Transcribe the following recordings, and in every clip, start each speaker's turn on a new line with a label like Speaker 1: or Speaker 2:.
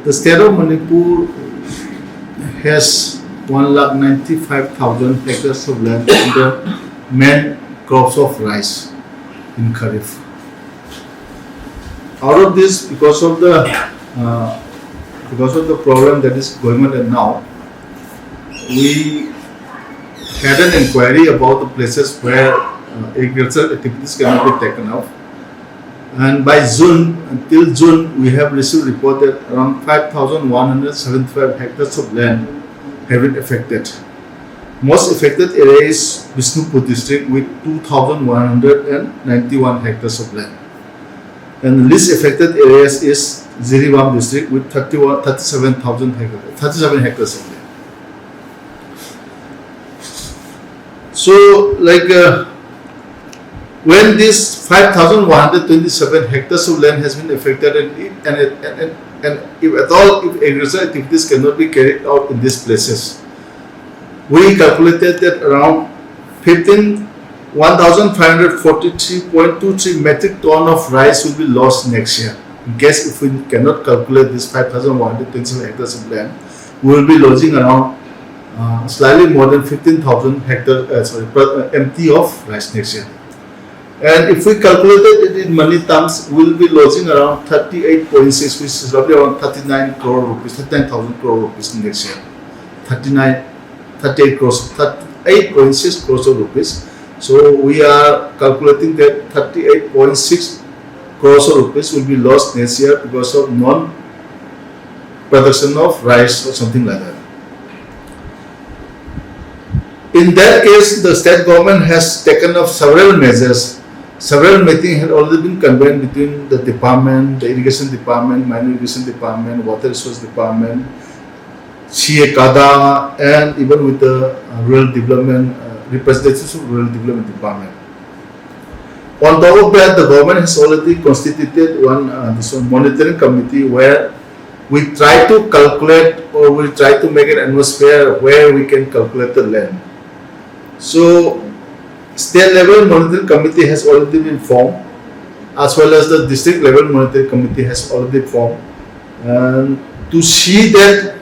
Speaker 1: The state of Manipur has 1,95,000 hectares of land under main crops of rice in Kharif. Out of this, because of the problem that is going on now, we had an inquiry about the places where agricultural activities cannot be taken up. And by June, until June, we have received report that around 5,175 hectares of land have been affected. Most affected area is Bishnupur district with 2,191 hectares of land. And the least affected areas is Jiribam district with 37 hectares of land. So, when this 5,127 hectares of land has been affected, and if at all, if agricultural activities cannot be carried out in these places, we calculated that around 1,543.23 metric ton of rice will be lost next year. In case if we cannot calculate this 5,127 hectares of land, we will be losing around slightly more than 15,000 hectares empty of rice next year. And if we calculated it in money terms, we will be losing around 38.6, which is roughly around 39,000 crore rupees next year. 38.6 crores of rupees. So we are calculating that 38.6 crores of rupees will be lost next year because of non-production of rice or something like that. In that case, the state government has taken up several measures. Several meetings had already been convened between the department, the irrigation department, minor irrigation department, water resource department, CA Kada, and even with the rural development representatives of rural development department. On top of that, the government has already constituted one monitoring committee where we try to calculate, or we try to make an atmosphere where we can calculate the land. So, state level monitoring committee has already been formed, as well as the district level monitoring committee has already formed, and to see that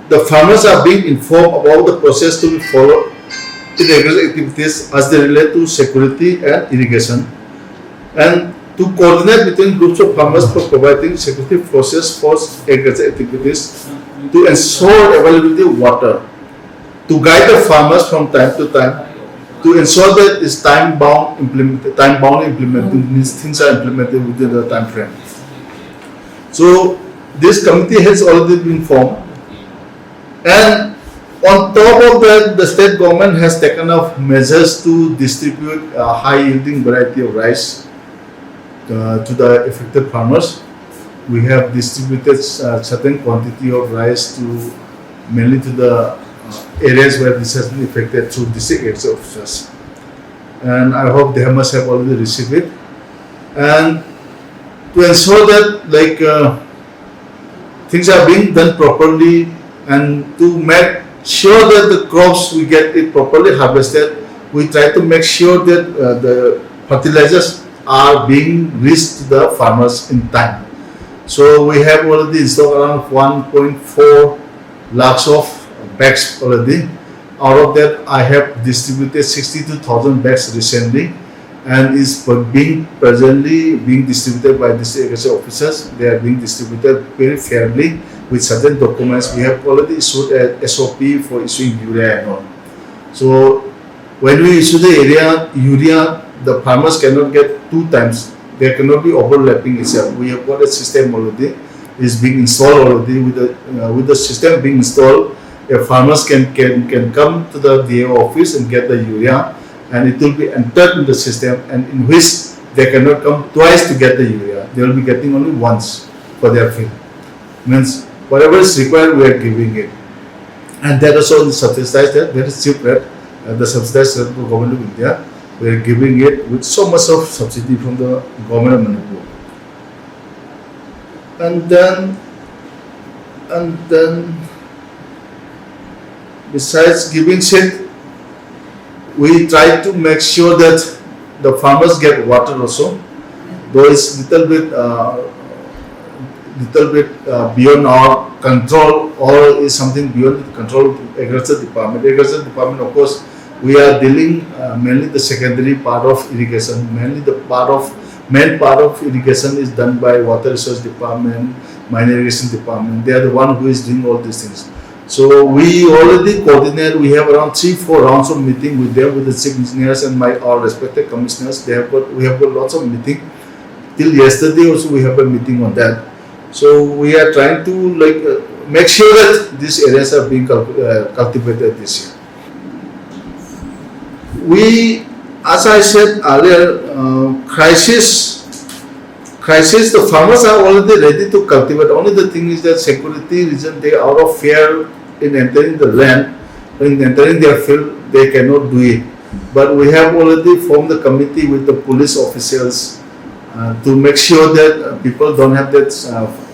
Speaker 1: the farmers are being informed about the process to be followed in agricultural activities as they relate to security and irrigation, and to coordinate between groups of farmers for providing security process for agricultural activities, to ensure availability of water, to guide the farmers from time to time, to ensure that it's time-bound implementing, these things are implemented within the time frame. So this committee has already been formed, and on top of that, the state government has taken up measures to distribute a high-yielding variety of rice to the affected farmers. We have distributed a certain quantity of rice mainly to the areas where this has been affected through district agriculture officers, and I hope they must have already received it. And to ensure that things are being done properly, and to make sure that the crops we get it properly harvested, we try to make sure that the fertilizers are being reached to the farmers in time. So we have already installed around 1.4 lakhs of bags already. Out of that, I have distributed 62,000 bags recently, and is presently being distributed by district agriculture officers. They are being distributed very fairly with certain documents. We have already issued a SOP for issuing urea and all. So when we issue the urea, the farmers cannot get two times. There cannot be overlapping itself. We have got a system already, is being installed already. With the system being installed, farmers can come to the DAO office and get the urea, and it will be entered in the system, and in which they cannot come twice to get the urea. They will be getting only once for their field. Means whatever is required, we are giving it, and that also is subsidized. That is cheap rate. The subsidized rate for government of India. We are giving it with so much of subsidy from the government of Manipur. And then besides giving seed, we try to make sure that the farmers get water also. though it's little bit beyond our control or is something beyond the control of agriculture department. Agriculture department, of course, we are dealing mainly the secondary part of irrigation. Mainly the main part of irrigation is done by water resource department, mine irrigation department. They are the one who is doing all these things. So we already coordinate. We have around 3-4 rounds of meeting with them, with the chief engineers and our respective commissioners. We have got lots of meeting. Till yesterday also we have a meeting on that. So we are trying to make sure that these areas are being cultivated this year. We, as I said earlier, crisis, the farmers are already ready to cultivate. Only the thing is that security reason, they are out of fear in entering the land, in entering their field, they cannot do it. But we have already formed the committee with the police officials to make sure that people don't have that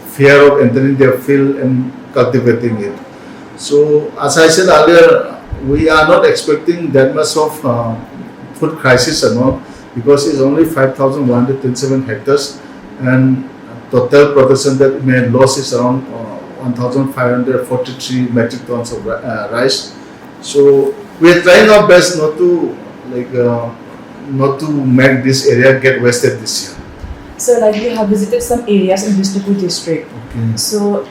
Speaker 1: fear of entering their field and cultivating it. So, as I said earlier, we are not expecting that much of food crisis and all, because it's only 5,127 hectares and total production that we may lose is around 1,543 metric tons of rice. So we are trying our best not to make this area get wasted this year.
Speaker 2: So we have visited some areas in Bishnupur district.
Speaker 1: Okay.
Speaker 2: So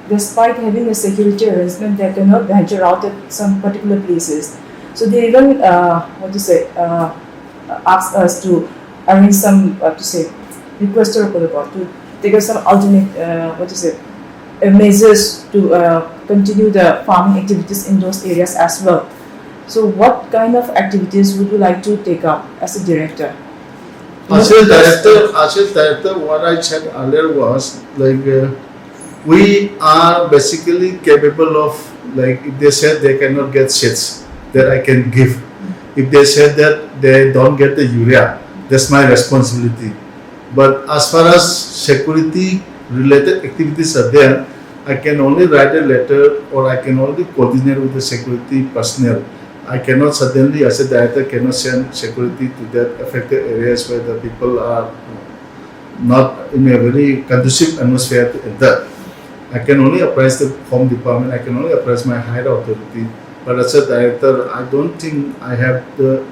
Speaker 2: despite having a security arrangement, they cannot venture out at some particular places. So they even ask us to arrange some request to take us some alternate measures to continue the farming activities in those areas as well. So what kind of activities would you like to take up as a director?
Speaker 1: As a director, what I said earlier was we are basically capable of, if they said they cannot get seeds, that I can give. If they said that they don't get the urea, that's my responsibility. But as far as security related activities are there, I can only write a letter or I can only coordinate with the security personnel. I cannot suddenly, as a director, cannot send security to that affected areas where the people are not in a very conducive atmosphere to enter. I can only apprise the home department, I can only apprise my higher authority. But as a director, I don't think I have the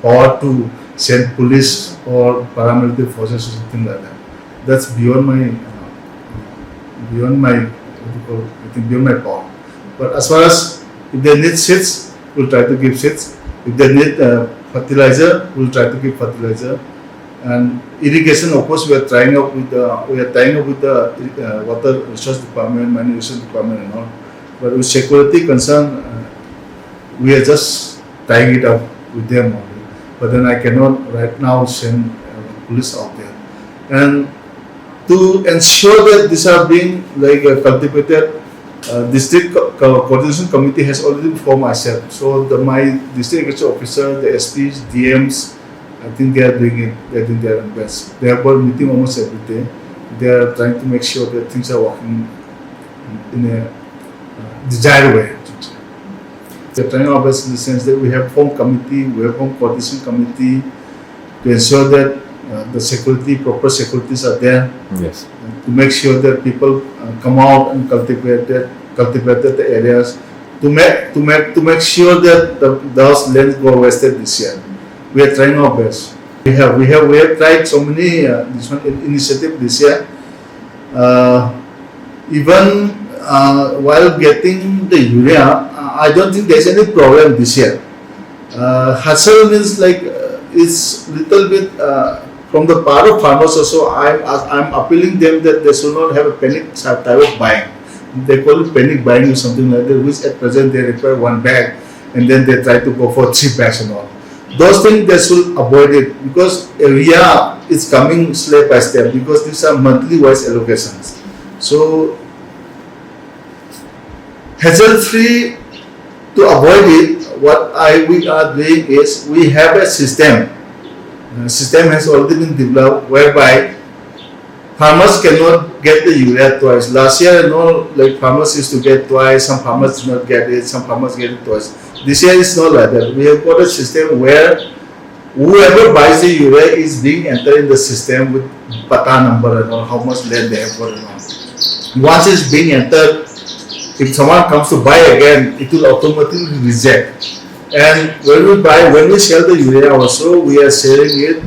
Speaker 1: power to send police or paramilitary forces or something like that. That's beyond my power. But as far as if they need seeds, we'll try to give seeds. If they need fertilizer, we'll try to give fertilizer. And irrigation, of course, we are tying up with the water resource department, mine irrigation department, and all. But with security concern, we are just tying it up with them only. But then I cannot right now send police out there. And to ensure that these are being cultivated, district coordination committee has already formed myself. So my district agriculture officer, the SPs, DMs, I think they are doing it. They are doing their best. They have got a meeting almost every day. They are trying to make sure that things are working in a desired way. We are trying our best in the sense that we have formed committee, we have formed coordination committee to ensure that the proper securities are there.
Speaker 3: Yes.
Speaker 1: To make sure that people come out and cultivate the areas. To make sure that those lands go wasted this year. We are trying our best. We have tried so many initiatives this year. Even while getting the urea, I don't think there's any problem this year. Hassle means it's little bit from the part of farmers also. I'm appealing them that they should not have a panic type of buying. They call it panic buying or something like that, which at present they require 1 bag and then they try to go for 3 bags and all. Those things they should avoid it, because urea is coming step by step, because these are monthly wise allocations. So hassle-free, to avoid it, what we are doing is we have a system. The system has already been developed whereby farmers cannot get the urea twice. Last year, farmers used to get twice. Some farmers did not get it. Some farmers get it twice. This year is not like that. We have got a system where whoever buys the urea is being entered in the system with pata number and all, how much land they have for and all. Once it's being entered, if someone comes to buy again, it will automatically reject. And when we sell the urea also, we are selling it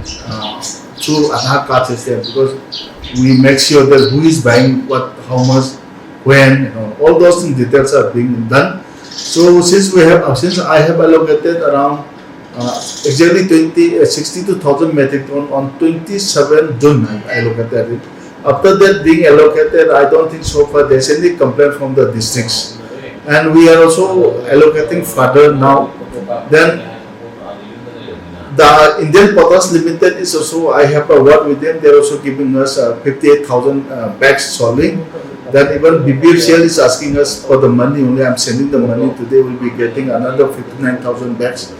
Speaker 1: through Aadhaar card system, because we make sure that who is buying what, how much, when, all those things, details are being done. So since I have allocated around exactly 62,000 metric ton on 27 June, I allocated it. After that being allocated, I don't think so far there's any complaint from the districts. And we are also allocating further now. Then the Indian Potash Limited is also, I have a word with them, they're also giving us 58,000 bags solving. Then even BPFCL is asking us for the money only. I'm sending the money today, we'll be getting another 59,000 bags.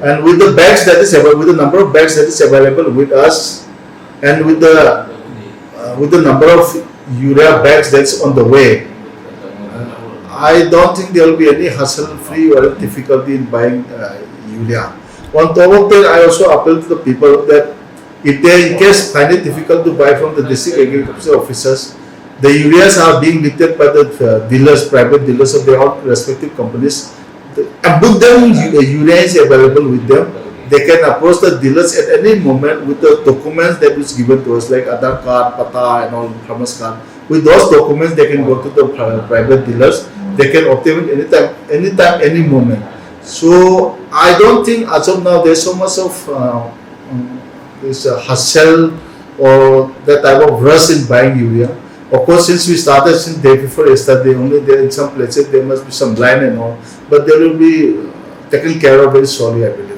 Speaker 1: And with the bags that is available, with the number of bags that is available with us, and with the number of urea bags that's on the way, I don't think there will be any hassle-free or difficulty in buying urea. On top of that, I also appeal to the people that if they in case find it difficult to buy from the district agriculture officers, the ureas are being lifted by the dealers, private dealers of their own respective companies. And book them urea is available with them. They can approach the dealers at any moment with the documents that is given to us, like Aadhaar card, pata, and all, farmer's card. With those documents, they can go to the private dealers. They can obtain it anytime, any moment. So I don't think as of now there's so much of this hassle or that type of rush in buying urea. Of course, since we started since day before yesterday, only there in some places there must be some line and all, but they will be taken care of very slowly, I believe.